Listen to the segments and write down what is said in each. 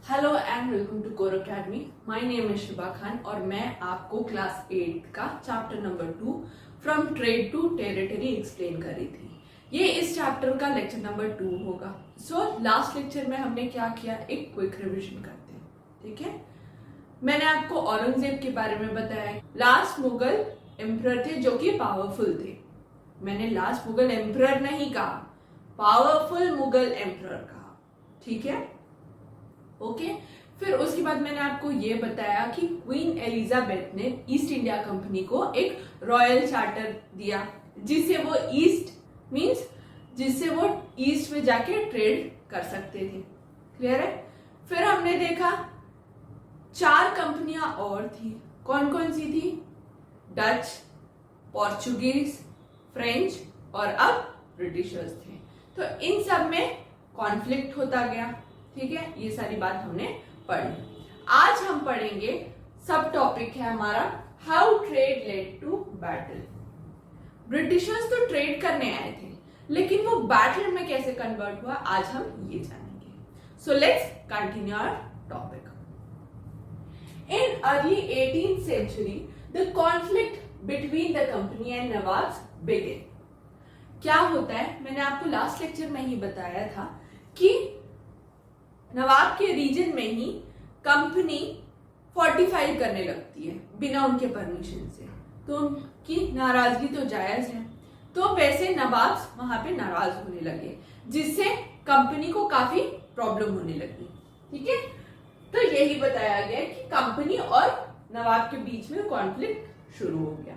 Hello and welcome to Core Academy. My name है शिबा खान और मैं आपको क्लास 8 का chapter number 2 from trade to territory explain कर रही थी। ये इस चैप्टर का लेक्चर नंबर 2 होगा। लास्ट लेक्चर में हमने क्या किया, एक क्विक रिवीजन करते हैं। ठीक है, मैंने आपको औरंगजेब के बारे में बताया। लास्ट मुगल एम्परर थे जो कि पावरफुल थे। मैंने लास्ट मुगल एम्परर नहीं कहा, पावरफुल मुगल एम्परर कहा। ठीक है, ओके। फिर उसके बाद मैंने आपको ये बताया कि क्वीन एलिजाबेथ ने ईस्ट इंडिया कंपनी को एक रॉयल चार्टर दिया जिससे वो ईस्ट में जाके ट्रेड कर सकते थे। क्लियर है। फिर हमने देखा 4 कंपनियां और थी। कौन कौन सी थी? डच, पोर्चुगीज, फ्रेंच और अब ब्रिटिशर्स थे। तो इन सब में कॉन्फ्लिक्ट होता गया। ठीक है, ये सारी बात हमने पढ़ी। आज हम पढ़ेंगे, सब टॉपिक है हमारा how trade led to battle. Britishers तो ट्रेड करने आए थे, लेकिन वो बैटल में कैसे कन्वर्ट हुआ, आज हम ये जानेंगे। So let's continue our topic. In early 18th century, the conflict between the company and Nawabs began. क्या होता है, मैंने आपको लास्ट लेक्चर में ही बताया था कि नवाब के रीजन में ही कंपनी फोर्टिफाई करने लगती है बिना उनके परमिशन से, तो उनकी नाराजगी तो जायज है। तो वैसे नवाब वहां पे नाराज होने लगे, जिससे कंपनी को काफी प्रॉब्लम होने लगी। ठीक है, तो यही बताया गया कि कंपनी और नवाब के बीच में कॉन्फ्लिक्ट शुरू हो गया।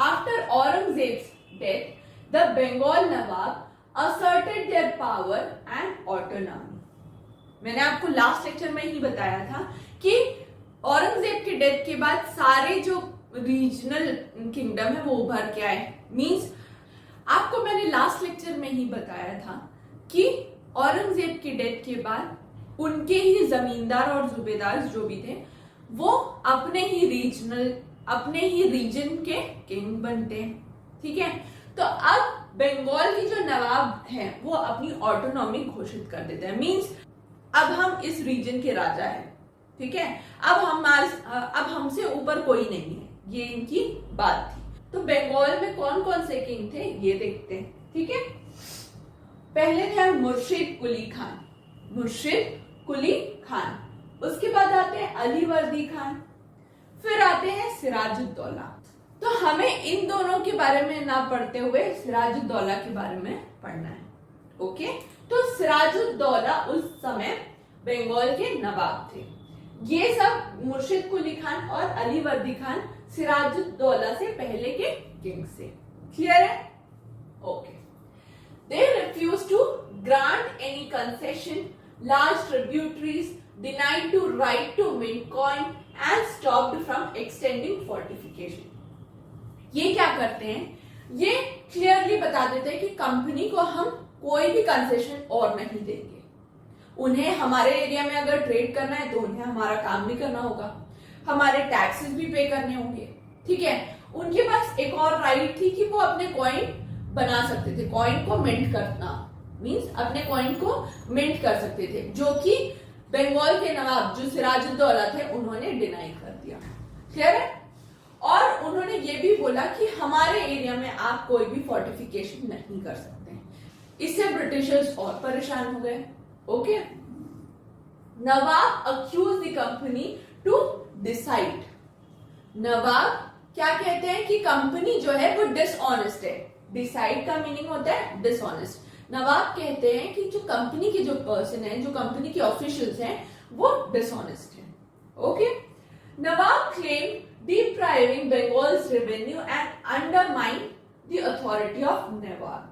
After Aurangzeb's death, the Bengal nawab asserted their power and autonomy. मैंने आपको लास्ट लेक्चर में ही बताया था कि औरंगजेब के डेथ के बाद सारे जो रीजनल किंगडम है वो उभर के आए। मींस आपको मैंने लास्ट लेक्चर में ही बताया था कि औरंगजेब के डेथ के बाद उनके ही जमींदार और सूबेदार जो भी थे वो अपने ही रीजन के किंग बनते हैं। ठीक है, तो अब बंगाल की जो नवाब हैं वो अपनी ऑटोनॉमी घोषित कर देते हैं। मींस अब हम इस रीजन के राजा हैं। ठीक है, अब हमसे ऊपर कोई नहीं है, ये इनकी बात थी। तो बंगाल में कौन कौन से किंग थे ये देखते हैं। ठीक है, पहले थे मुर्शिद कुली खान, उसके बाद आते हैं अलीवर्दी खान, फिर आते हैं सिराजुद्दौला। तो हमें इन दोनों के बारे में ना पढ़ते हुए सिराजुद्दौला के बारे में पढ़ना है। ओके, तो सिराजुद्दौला उस समय बंगाल के नवाब थे। ये सब मुर्शिद कुली खान और अलीवर्दी खान सिराजुद्दौला से पहले के किंग से। क्लियर है? Okay. They refused to grant any concession, large tributaries, denied to right to mint coin and stopped from extending fortification. ये क्या करते हैं, ये क्लियरली बता देते हैं कि कंपनी को हम कोई भी कंसेशन और नहीं देंगे। उन्हें हमारे एरिया में अगर ट्रेड करना है तो उन्हें हमारा काम भी करना होगा, हमारे टैक्सेस भी पे करने होंगे। ठीक है, उनके पास एक और राइट थी कि वो अपने कॉइन बना सकते थे। कॉइन को मिंट करना मींस अपने कॉइन को मिंट कर सकते थे, जो कि बंगाल के नवाब जो सिराजुद्दौला थे उन्होंने डिनाई कर दिया। क्लियर है? और उन्होंने ये भी बोला कि हमारे एरिया में आप कोई भी फोर्टिफिकेशन नहीं कर सकते। इससे ब्रिटिशर्स और परेशान हो गए। Okay, nawab accused the company to decide. नवाब क्या कहते हैं कि कंपनी जो है वो डिसऑनेस्ट है। डिसाइड का मीनिंग होता है डिसऑनेस्ट। नवाब कहते हैं कि जो कंपनी के जो पर्सन है, जो कंपनी के ऑफिशियल्स हैं, वो डिसऑनेस्ट है। Okay, Nawab claim depriving Bengal's revenue and undermine the authority of नवाब।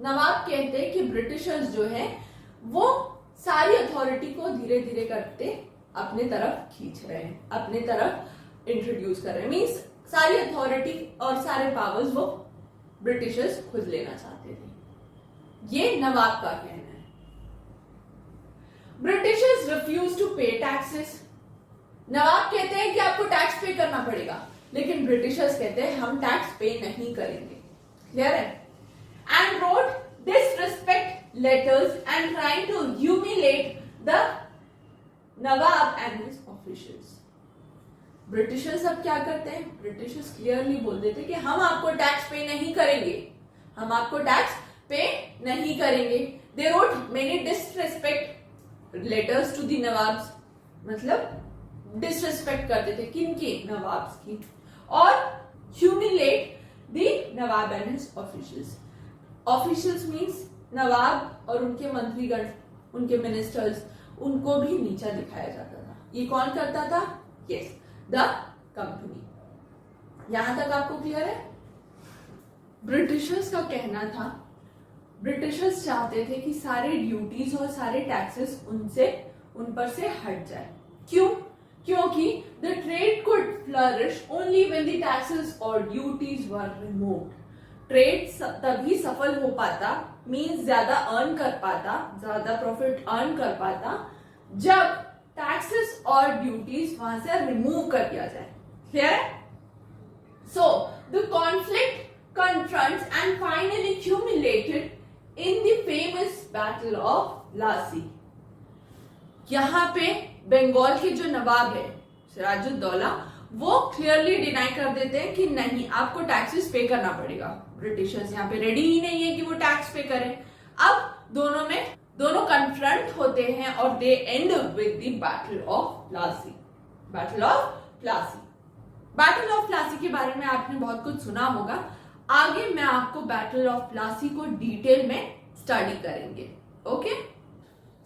नवाब कहते हैं कि ब्रिटिशर्स जो है वो सारी अथॉरिटी को धीरे धीरे करते अपने तरफ खींच रहे हैं, अपने तरफ इंट्रोड्यूस कर रहे हैं। मींस सारी अथॉरिटी और सारे पावर्स वो ब्रिटिशर्स खुद लेना चाहते थे। ये नवाब का कहना है। ब्रिटिशर्स रिफ्यूज टू पे टैक्सेस। नवाब कहते हैं कि आपको टैक्स पे करना पड़ेगा, लेकिन ब्रिटिशर्स कहते हैं हम टैक्स पे नहीं करेंगे। क्लियर है? And wrote disrespect letters and trying to humiliate the nawab and his officials. Britishers अब क्या करते हैं, ब्रिटिशर्स क्लियरली बोल देते कि हम आपको टैक्स पे नहीं करेंगे, हम आपको टैक्स पे नहीं करेंगे। They wrote many disrespect letters to the nawabs, मतलब डिसरेस्पेक्ट करते थे किनकी, नवाब्स की, और humiliate the nawab and his officials. Officials means नवाब और उनके मंत्रीगण, उनके मिनिस्टर्स, उनको भी नीचा दिखाया जाता था। ये कौन करता था, यस, द कंपनी। यहां तक आपको क्लियर है। ब्रिटिशर्स का कहना था, ब्रिटिशर्स चाहते थे कि सारे ड्यूटीज और सारे टैक्सेस उन पर से हट जाए। क्यों, क्योंकि the trade could flourish only when the taxes और ड्यूटीज वर रिमूव्ड। ट्रेड तभी सफल हो पाता, मींस ज्यादा अर्न कर पाता, ज्यादा प्रॉफिट अर्न कर पाता, जब टैक्सेस और ड्यूटीज वहां से रिमूव कर दिया जाए। क्लियर है? So the conflict confronts and finally culminated in the famous battle of Plassey। यहां पे बंगाल के जो नवाब है सिराजुद्दौला, वो क्लियरली डिनाई कर देते हैं कि नहीं, आपको टैक्सेस पे करना पड़ेगा। ब्रिटिशर्स यहाँ पे रेडी ही नहीं है कि वो टैक्स पे करें। अब दोनों कन्फ्रंट होते हैं और they end with the battle of Plassey. Battle of Plassey, battle of Plassey के बारे में आपने बहुत कुछ सुना होगा। आगे मैं आपको बैटल ऑफ प्लासी को डिटेल में स्टडी करेंगे। Okay,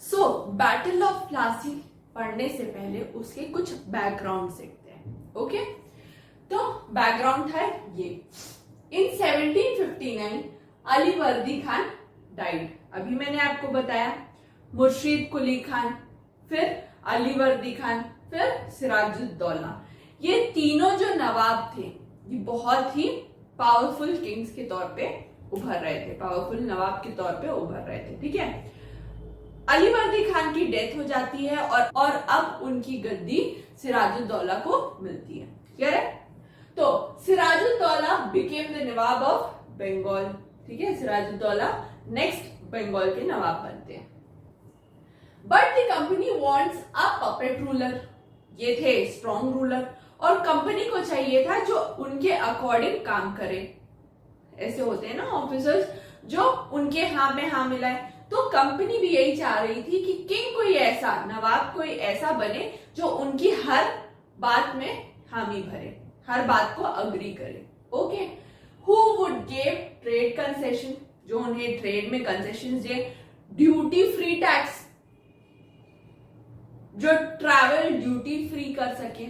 so battle of Plassey पढ़ने से पहले उसके कुछ बैकग्राउंड सीखते हैं। ओके, तो बैकग्राउंड है ये। इन 1759 अली वर्दी खान डाइड। अभी मैंने आपको बताया मुर्शीद कुली खान, फिर अली वर्दी खान, फिर सिराजुद्दौला। ये तीनों जो नवाब थे, ये बहुत ही पावरफुल किंग्स के तौर पे उभर रहे थे, पावरफुल नवाब के तौर पे उभर रहे थे। ठीक है, अली वर्दी खान की डेथ हो जाती है और अब उनकी गद्दी सिराजुद्दौला को मिलती है। क्लियर है? तो Sirajuddaula became the nawab of Bengal. ठीक है, सिराजुद्दौला नेक्स्ट बंगाल के नवाब बनते हैं। But the company wants a puppet ruler. ये थे स्ट्रॉन्ग रूलर और कंपनी को चाहिए था जो उनके अकॉर्डिंग काम करे। ऐसे होते हैं ना ऑफिसर्स जो उनके हाँ में हाँ मिलाए। तो कंपनी भी यही चाह रही थी कि किंग कोई ऐसा, नवाब कोई ऐसा बने जो उनकी हर बात में हामी भरे, हर बात को अग्री करे। Okay, who would give trade concession, जो उन्हें ट्रेड में कंसेशन दे, ड्यूटी फ्री टैक्स, जो ट्रैवल ड्यूटी फ्री कर सके,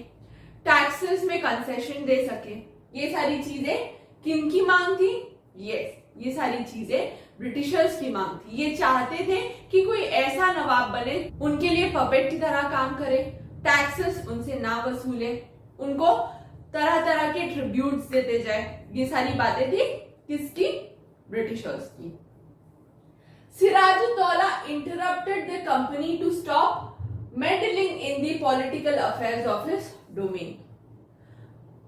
टैक्सेस में कंसेशन दे सके। ये सारी चीजें किनकी मांग थी? यस, ये सारी चीजें ब्रिटिशर्स की मांग थी। ये चाहते थे कि कोई ऐसा नवाब बने, उनके लिए पपेट की तरह काम करे, टैक्सेस उनसे ना वसूले, उनको तरह तरह के ट्रिब्यूट्स देते जाए। ये सारी बातें थी किसकी? ब्रिटिशर्स की। Sirajuddaula interrupted the company to stop meddling in the political affairs of his domain।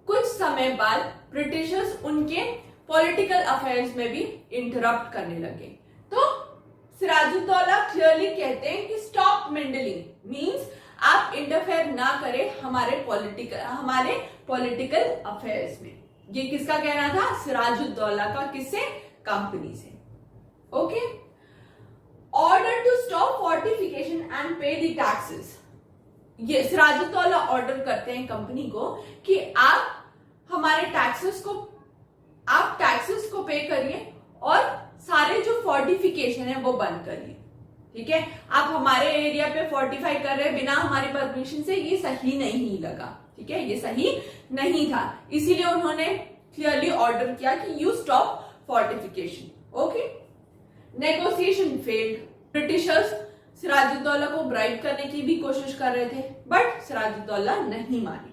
कुछ समय बाद ब्रिटिशर्स उनके पॉलिटिकल अफेयर्स में भी इंटरप्ट करने लगे। तो सिराजुद्दौला क्लियरली कहते हैं कि स्टॉप मेंडलिंग, मींस आप इंटरफेयर ना करें हमारे पॉलिटिकल अफेयर्स में। ये किसका कहना था? सिराजुद्दौला का। किससे? कंपनी से। Okay, order to stop fortification and pay the taxes. ये सिराजुद्दौला ऑर्डर करते हैं कंपनी को कि आप हमारे टैक्सेस को पे करिए और सारे जो फोर्टिफिकेशन है वो बंद करिए। ठीक है, आप हमारे एरिया पे फोर्टिफाई कर रहे हैं बिना हमारी परमिशन से, ये सही नहीं लगा। ठीक है, ये सही नहीं था, इसीलिए उन्होंने क्लियरली ऑर्डर किया कि you stop fortification. Okay, negotiation failed. Britishers Sirajuddaula को ब्राइब करने की भी कोशिश कर रहे थे, बट सिराजुद्दौला नहीं मानी।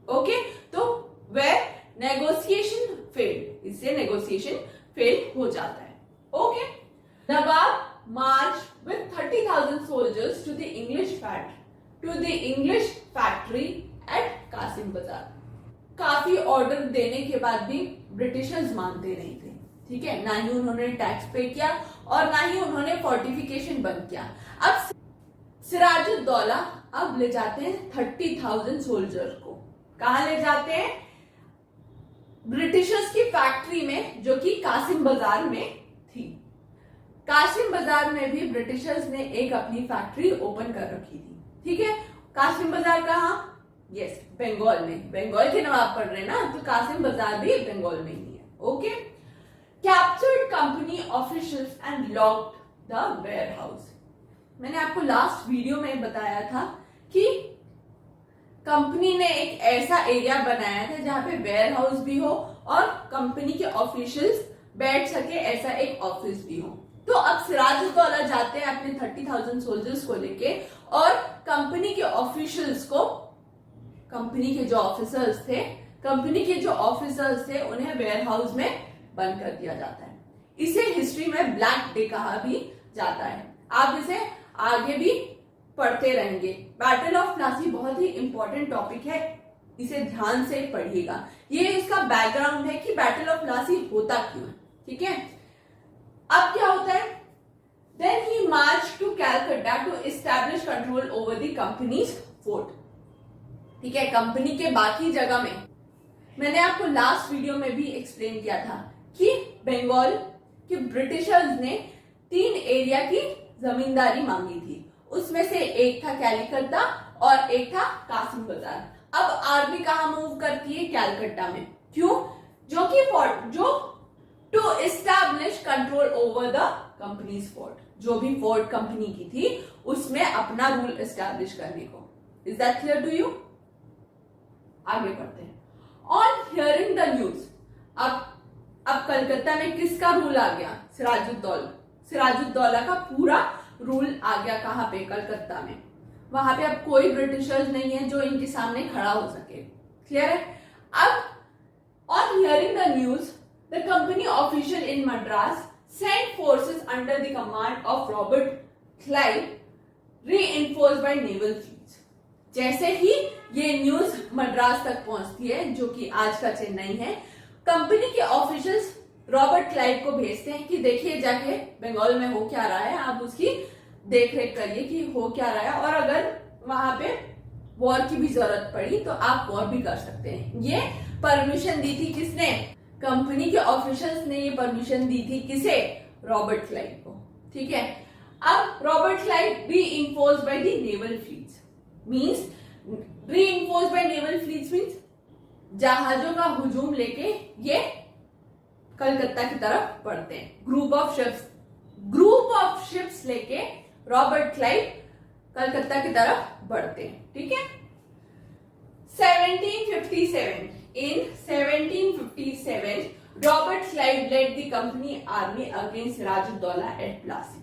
ओके, तो वे नेगोशिएशन फेल्ड, इससे नेगोशिएशन फेल हो जाता है। Okay, nawab march with 30,000 soldiers to the English factory at Kasim Bazar. काफी ऑर्डर देने के बाद भी ब्रिटिशर्स मानते नहीं थे। ठीक है, ना ही उन्होंने टैक्स पे किया और ना ही उन्होंने फोर्टिफिकेशन बंद किया। अब सिराजुद्दौला अब ले जाते हैं 30,000 सोल्जर को। कहां ले जाते हैं? ब्रिटिशर्स की फैक्ट्री में, जो कि कासिम बाजार में थी। कासिम बाजार में भी ब्रिटिशर्स ने एक अपनी फैक्ट्री ओपन कर रखी थी। ठीक है, कासिम बाजार कहां? यस, बंगाल में। बंगाल के नवाब पढ़ रहे ना, तो कासिम बाजार भी बंगाल में ही है। Okay, captured company officials and locked the warehouse. मैंने आपको लास्ट वीडियो में बताया था कि कंपनी ने एक ऐसा एरिया बनाया था जहां पे वेयर हाउस भी हो और कंपनी के ऑफिशियल्स बैठ सके, ऐसा एक ऑफिस भी हो। तो अब सिराजुद्दौला जाते हैं अपने 30,000 सोल्जर्स को लेके और कंपनी के ऑफिशियल्स को, कंपनी के जो ऑफिसर्स थे उन्हें वेयर हाउस में बंद कर दिया जाता है। इसे हिस्ट्री में ब्लैक डे कहा भी जाता है। आप इसे आगे भी पढ़ते रहेंगे। बैटल ऑफ प्लासी बहुत ही इंपॉर्टेंट टॉपिक है, इसे ध्यान से पढ़िएगा। ये इसका बैकग्राउंड है कि बैटल ऑफ प्लासी होता क्यों है। ठीक है, अब क्या होता है? Then he march to Calcutta to establish control over the company's fort. ठीक है, कंपनी के बाकी जगह में मैंने आपको लास्ट वीडियो में भी एक्सप्लेन किया था कि बंगाल के ब्रिटिशर्स ने 3 एरिया की जमींदारी मांगी थी। उसमें से एक था कैलकत्ता और एक था कासिम बाजार। अब आर्मी कहां मूव करती है? कैलकत्ता में। क्यों? जो to establish control over the company's fort, जो भी फोर्ट कंपनी की थी उसमें अपना रूल एस्टैब्लिश करने को। Is that clear to you? आगे बढ़ते हैं। ऑन हियरिंग द न्यूज, अब कलकत्ता में किसका रूल आ गया? सिराजुद्दौला का पूरा रूल आ गया। कहां पे? कलकत्ता में। वहां पे अब कोई ब्रिटिशर्स नहीं है जो इनके सामने खड़ा हो सके। क्लियर है? अब on hearing the news, the company official in Madras sent forces under the command of Robert Clive reinforced by naval fleets. जैसे ही ये न्यूज मद्रास तक पहुंचती है, जो कि आज का चेन्नई है, कंपनी के ऑफिशियल्स रॉबर्ट क्लाइव को भेजते हैं कि देखिए जाके बंगाल में हो क्या रहा है, आप उसकी देखरेख करिए कि हो क्या रहा है, और अगर वहां पे वॉर की भी जरूरत पड़ी तो आप वॉर भी कर सकते हैं। ये परमिशन दी थी किसने? कंपनी के ऑफिशियल्स ने ये परमिशन दी थी किसे? रॉबर्ट क्लाइव को। ठीक है, अब Robert Clive reinforced by the naval fleets means, reinforced by naval fleets means जहाजों का हुजूम लेके ये कलकत्ता की तरफ बढ़ते हैं। ग्रुप ऑफ शिप्स लेके रॉबर्ट क्लाइव कलकत्ता की तरफ बढ़ते हैं। ठीक है, 1757 in 1757 Robert Clive led the company army against Sirajuddaula at Plassey.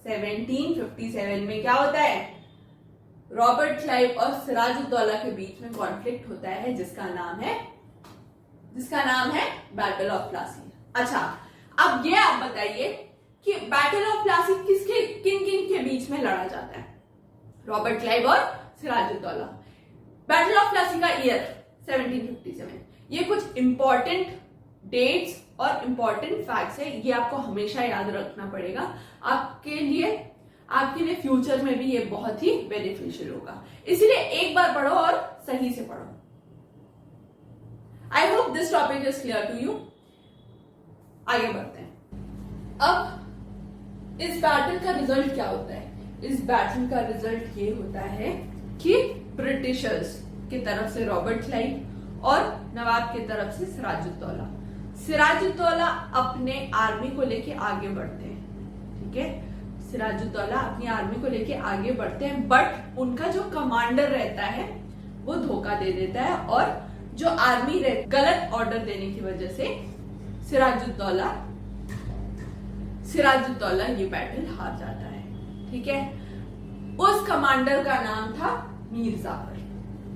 1757 में क्या होता है? रॉबर्ट क्लाइव और सिराजुद्दौला के बीच में कॉन्फ्लिक्ट होता है जिसका नाम है बैटल ऑफ प्लासी। अच्छा, अब ये आप बताइए कि बैटल ऑफ प्लासी किन के बीच में लड़ा जाता है? रॉबर्ट क्लाइव और सिराजुद्दौला। बैटल ऑफ प्लासी का ईयर 1757। ये कुछ इंपॉर्टेंट डेट्स और इंपॉर्टेंट फैक्ट्स है, ये आपको हमेशा याद रखना पड़ेगा। आपके लिए फ्यूचर में भी ये बहुत ही बेनिफिशियल होगा, इसीलिए एक बार पढ़ो और सही से पढ़ो। I hope this topic is clear to you. आगे बढ़ते हैं। अब इस बैटल का रिजल्ट क्या होता है? इस बैटल का रिजल्ट ये होता है कि ब्रिटिशर्स की तरफ से रॉबर्ट क्लाइव और नवाब की तरफ से सिराजुद्दौला अपने आर्मी को लेके आगे बढ़ते हैं। ठीक है, सिराजुद्दौला अपनी आर्मी को लेके आगे बढ़ते हैं, बट उनका जो कमांडर रहता है वो धोखा दे देता है और जो आर्मी गलत ऑर्डर देने की वजह से सिराजुद्दौला ये बैटल हार जाता है। ठीक है, उस कमांडर का नाम था मीर जाफर।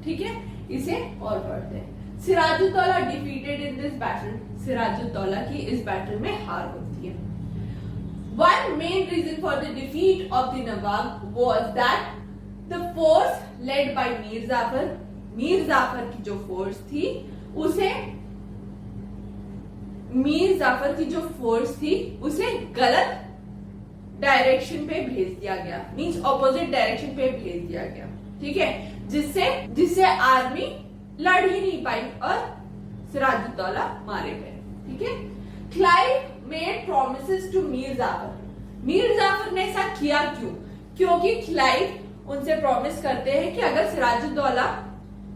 ठीक है, इसे और पढ़ते हैं। Sirajuddaula defeated in this battle, Sirajuddaula की इस बैटल में हार होती है। One main reason for the defeat of the Nawab was that the force led by Mir Jafar की जो फोर्स थी उसे गलत डायरेक्शन पे भेज दिया गया, मींस ऑपोजिट डायरेक्शन पे भेज दिया गया, ठीक है, जिससे आर्मी लड़ ही नहीं पाई और सिराजुद्दौला मारे गए, ठीक है। Clive made promises to Mir Jafar. Mir Jafar ने ऐसा किया क्यों? क्योंकि क्लाइव उनसे प्रॉमिस करते हैं कि अगर सिराजुद्दौला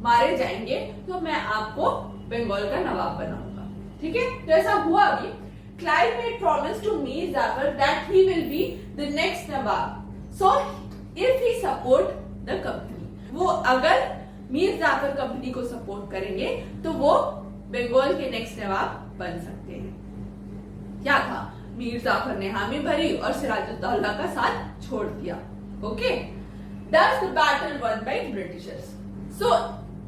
मारे जाएंगे तो मैं आपको बंगाल का नवाब बनाऊंगा, ठीक है। तो ऐसा हुआ भी। Clive made promise to Mir Jafar that he will be the next Nawab. So if he support the company, वो अगर मीर जाफर कंपनी को सपोर्ट करेंगे तो वो बंगाल के नेक्स्ट नवाब बन सकते हैं। क्या था? मीर जाफर ने हामी भरी और सिराजुद्दौला का साथ छोड़ दिया। Okay, Thus the battle won by Britishers. So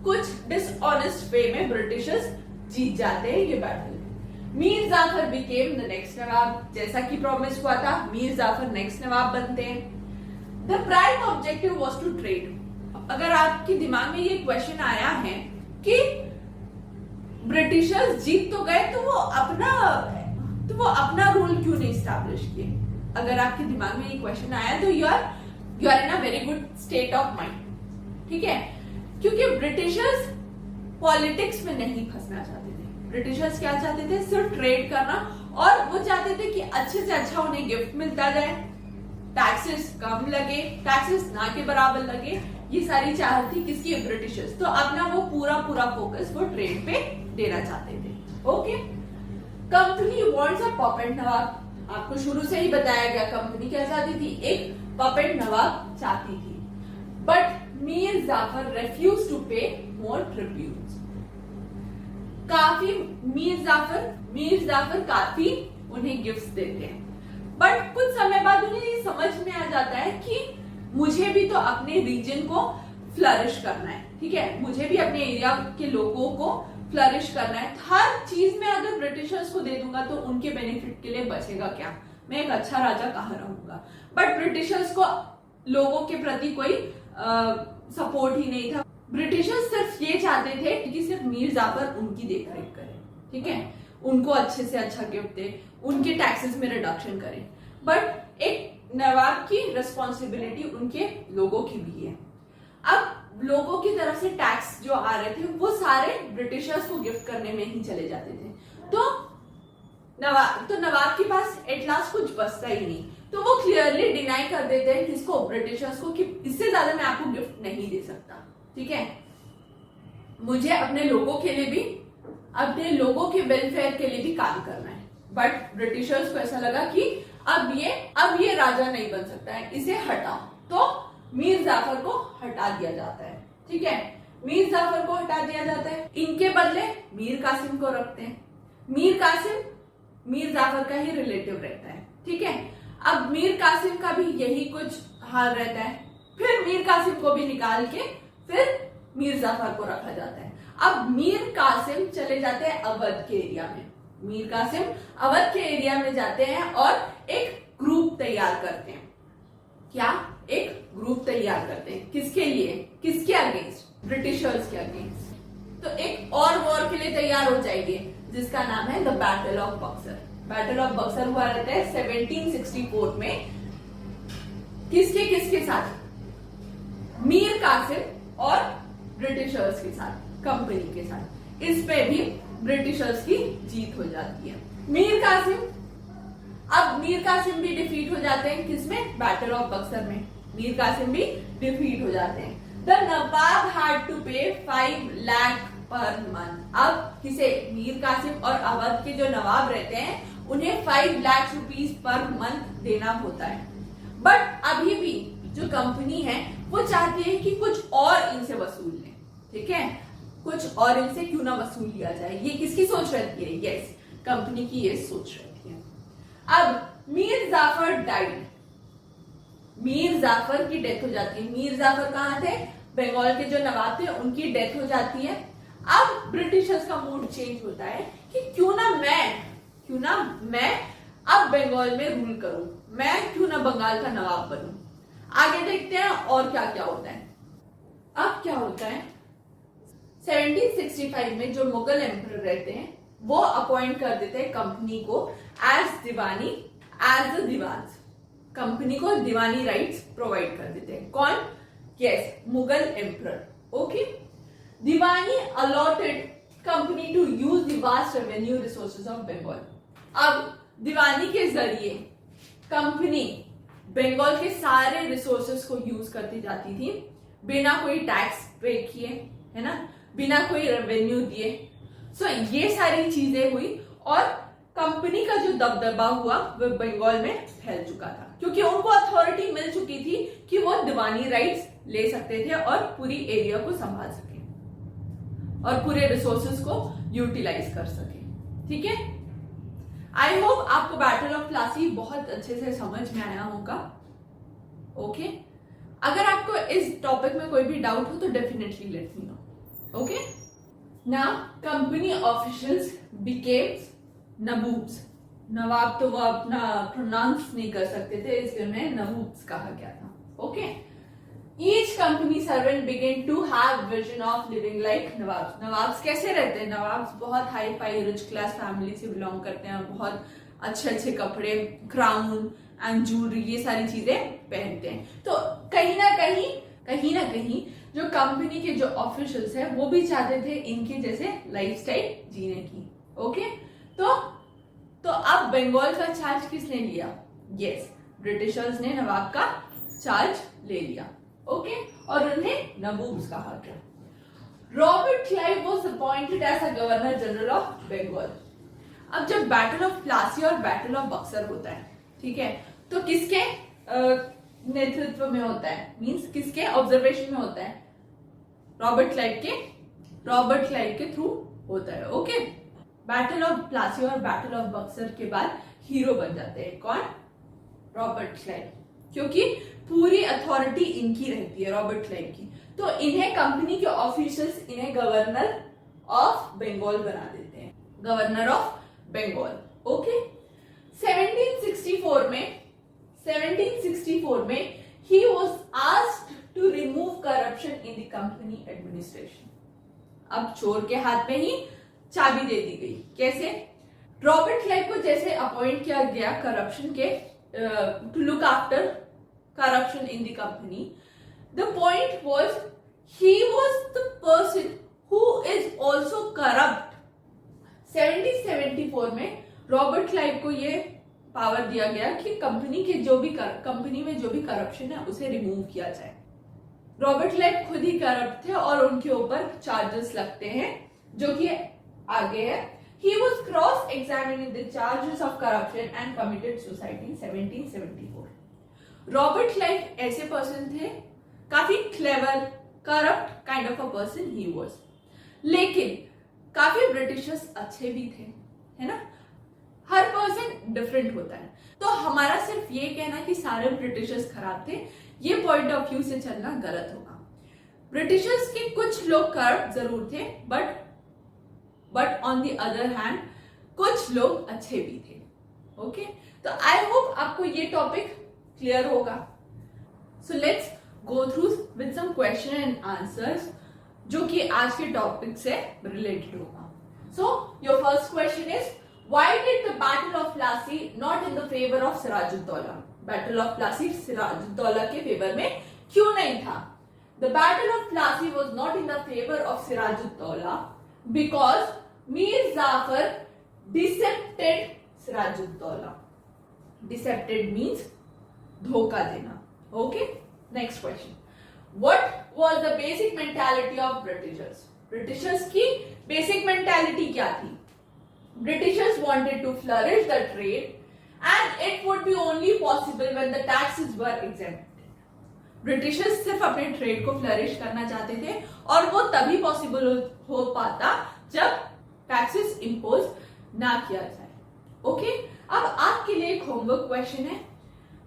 कुछ डिसऑनेस्ट वे में ब्रिटिशर्स जीत जाते हैं ये battle. Mir Jafar became the next nawab, जैसा कि प्रॉमिस हुआ था मीर जाफर नेक्स्ट नवाब बनते हैं। The prime objective was to trade. अगर आपके दिमाग में ये क्वेश्चन आया है कि ब्रिटिशर्स जीत तो गए तो वो अपना रूल क्यों नहीं स्टैब्लिश किए, अगर आपके दिमाग में ये क्वेश्चन आया तो you are in a very good state of mind, ठीक है। क्योंकि ब्रिटिशर्स पॉलिटिक्स में नहीं फंसना चाहते थे। ब्रिटिशर्स क्या चाहते थे? सिर्फ ट्रेड करना, और वो चाहते थे कि अच्छे से अच्छा उन्हें गिफ्ट मिलता जाए, टैक्सेस कम लगे, टैक्सेस ना के बराबर लगे। ये सारी चाहत थी किसकी? ब्रिटिशर्स। तो अपना वो पूरा फोकस वो ट्रेड पे देना चाहते थे। Okay, company wants a puppet nawab. आपको शुरू से ही बताया गया कंपनी क्या चाहती थी? एक पपेट नवाब चाहती थी। But Mir Jafar refuse to pay more tributes. Mir Jafar काफी उन्हें गिफ्ट्स देते हैं, बट कुछ समय बाद उन्हें ये समझ में आ जाता है कि मुझे भी तो अपने रीजन को फ्लरिश करना है, ठीक है, मुझे भी अपने एरिया के लोगों को फ्लरिश करना है। हर चीज में अगर ब्रिटिशर्स को दे दूंगा तो उनके बेनिफिट के लिए बचेगा क्या? मैं एक अच्छा राजा कहाँ रहूंगा? बट ब्रिटिशर्स को लोगों के प्रति कोई सपोर्ट ही नहीं था। ब्रिटिशर्स सिर्फ ये चाहते थे कि सिर्फ मीर जाफर उनकी देखरेख करे, ठीक है, उनको अच्छे से अच्छा गिफ्ट दे, उनके टैक्सेस में रिडक्शन करे। बट एक नवाब की रिस्पॉन्सिबिलिटी उनके लोगों की भी है। अब लोगों की तरफ से टैक्स जो आ रहे थे वो सारे ब्रिटिशर्स को गिफ्ट करने में ही चले जाते थे। तो नवाब के पास एट लास्ट कुछ बचता ही नहीं, तो वो क्लियरली डिनाई कर देते हैं किसको? ब्रिटिशर्स को, कि इससे ज्यादा मैं आपको गिफ्ट नहीं दे सकता, ठीक है। मुझे अपने लोगों के लिए भी, अपने लोगों के वेलफेयर के लिए भी काम करना है। बट ब्रिटिशर्स को ऐसा लगा कि अब ये राजा नहीं बन सकता है, इसे हटाओ। तो मीर जाफर को हटा दिया जाता है, ठीक है, मीर जाफर को हटा दिया जाता है। इनके बदले मीर कासिम को रखते हैं। मीर कासिम मीर जाफर का ही रिलेटिव रहता है, ठीक है। अब मीर कासिम का भी यही कुछ हाल रहता है। फिर मीर कासिम को भी निकाल के फिर मीर जाफर को रखा जाता है। अब मीर कासिम चले जाते हैं अवध के एरिया में। मीर कासिम अवध के एरिया में जाते हैं और एक ग्रुप तैयार करते हैं। क्या? एक ग्रुप तैयार करते हैं। किसके लिए? किसके अगेंस्ट? ब्रिटिशर्स के अगेंस्ट। तो एक और वॉर के लिए तैयार हो जाएंगे जिसका नाम है the battle of Buxar. Battle of Buxar हुआ रहता है 1764 में। किसके साथ? मीर कासिम और ब्रिटिशर्स के साथ, कंपनी के साथ। इस पे भी ब्रिटिशर्स की जीत हो जाती है। मीर कासिम भी डिफीट हो जाते हैं। किसमें? बैटल ऑफ बक्सर में मीर कासिम भी डिफीट हो जाते हैं। द नवाब हैड टू पे 5 लाख पर मंथ। अब किसे? मीर कासिम और अवध के जो नवाब रहते हैं उन्हें 5 लाख रुपीस पर मंथ देना होता है। बट अभी भी जो कंपनी है वो चाहती है कि कुछ और इनसे वसूल लें, ठीक है, कुछ और इनसे क्यों ना वसूल लिया जाए। ये किसकी सोच रहती है? यस, कंपनी की ये सोच रहती है। अब मीर जाफर डाइड। मीर जाफर की डेथ हो जाती है। मीर जाफर कहाँ थे? बंगाल के जो नवाब थे उनकी डेथ हो जाती है। अब ब्रिटिशर्स का मूड चेंज होता है कि क्यों ना मैं अब बंगाल में रूल करूं, मैं क्यों ना बंगाल का नवाब बनूं। आगे देखते हैं और क्या क्या होता है। अब क्या होता है, 1765 में जो मुगल एम्परर रहते हैं वो अपॉइंट कर देते हैं कंपनी को एज द दीवान। कंपनी को दीवानी राइट्स प्रोवाइड कर देते हैं। कौन? Yes, Mughal emperor. Okay, diwani allotted company to use the vast revenue resources of Bengal. अब दीवानी के जरिए कंपनी बंगाल के सारे रिसोर्सेज को यूज करती जाती थी बिना कोई टैक्स पे किए, है ना, बिना कोई रेवेन्यू दिए। सो ये सारी चीजें हुई और कंपनी का जो दबदबा हुआ वो बंगाल में फैल चुका था, क्योंकि उनको अथॉरिटी मिल चुकी थी कि वो दीवानी राइट्स ले सकते थे और पूरी एरिया को संभाल सके और पूरे रिसोर्सेज को यूटिलाइज कर सके। ठीक है, आई होप आपको बैटल ऑफ प्लासी बहुत अच्छे से समझ में आया होगा। ओके, अगर आपको इस टॉपिक में कोई भी डाउट हो तो definitely let me know. Okay, now company officials became nabobs. नवाब तो वो अपना प्रोनाउंस नहीं कर सकते थे, इसलिए उन्हें नबूब्स कहा गया था। Okay, each company servant began to have vision of living like nawabs. Nawabs कैसे रहते हैं? नवाब्स बहुत hi-fi rich class family से बिलोंग करते हैं, बहुत अच्छे अच्छे कपड़े, क्राउन एंड ज्वेलरी, ये सारी चीजें पहनते हैं। तो कहीं ना कहीं जो कंपनी के जो ऑफिशियल्स हैं वो भी चाहते थे इनके जैसे लाइफस्टाइल जीने की। ओके, तो अब बंगाल का चार्ज किसने लिया? यस, ब्रिटिशर्स ने नवाब का चार्ज ले लिया। ओके, और उन्हें नबूब्स कहा गया। Robert Clive was appointed as a governor general of Bengal. अब जब बैटल ऑफ प्लासी और बैटल ऑफ बक्सर होता है, ठीक है, तो किसके नेतृत्व में होता है, मींस किसके ऑब्जर्वेशन में होता है? रॉबर्ट क्लाइव के थ्रू होता है। ओके, बैटल ऑफ प्लासी और बैटल ऑफ बक्सर के बाद हीरो बन जाते हैं कौन? रॉबर्ट क्लाइव, क्योंकि पूरी अथॉरिटी इनकी रहती है, रॉबर्ट क्लाइव की। तो इन्हें कंपनी के ऑफिशियल्स इन्हें गवर्नर ऑफ बंगाल बना देते हैं, गवर्नर ऑफ बंगाल। ओके, 1764 में ही was asked to remove corruption in the company administration. अब चोर के हाथ में ही चाबी दे दी गई। कैसे? रॉबर्ट क्लाइव को जैसे अपॉइंट किया गया करप्शन के to look after corruption in the company, the point was he was the person who is also corrupt। 1774 में रॉबर्ट क्लाइव को ये पावर दिया गया कि कंपनी में जो भी करप्शन है उसे रिमूव किया जाए। रॉबर्ट क्लाइव खुद ही करप्ट थे और उनके ऊपर चार्जेस लगते हैं जो कि आगे है। He was cross-examined in the charges of corruption and committed suicide in 1774। Robert Clive ऐसे पर्सन थे, काफी clever, corrupt kind of a person he was, लेकिन काफी ब्रिटिशर्स अच्छे भी थे, है ना। हर पर्सन डिफरेंट होता है, तो हमारा सिर्फ ये कहना कि सारे ब्रिटिशर्स खराब थे, ये पॉइंट ऑफ व्यू से चलना गलत होगा। ब्रिटिशर्स के कुछ लोग करप्ट जरूर थे, but on the other hand कुछ लोग अच्छे भी थे। ओके, तो आई होप आपको ये टॉपिक क्लियर होगा। So let's go through with some question and answers जो कि आज के टॉपिक से रिलेटेड होगा। So your first question is why did the battle of Plassey not in the favour of Sirajuddaula? Battle of Plassey Sirajuddaula के फेवर में क्यों नहीं था? The battle of Plassey was not in the favour of Sirajuddaula because Mir Jafar deceived Sirajuddaula. Deceived means धोखा देना। Okay, next question, what was the basic mentality of Britishers? Britishers की basic mentality क्या थी? Britishers wanted to flourish the trade and it would be only possible when the taxes were exempted. Britishers सिर्फ अपने trade को flourish करना चाहते थे और वो तभी पॉसिबल हो पाता जब टैक्सेस इंपोज ना किया जाए। ओके, अब आपके लिए एक होमवर्क क्वेश्चन है,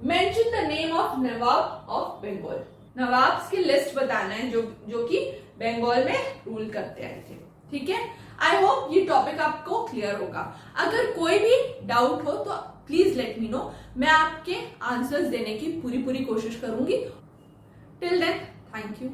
mention the name of nawab of Bengal. Nawabs की लिस्ट बताना है जो कि बंगाल में रूल करते आए थे। ठीक है, आई होप ये टॉपिक आपको क्लियर होगा। अगर कोई भी डाउट हो तो प्लीज लेट मी नो, मैं आपके आंसर्स देने की पूरी कोशिश करूंगी। Till then, thank you.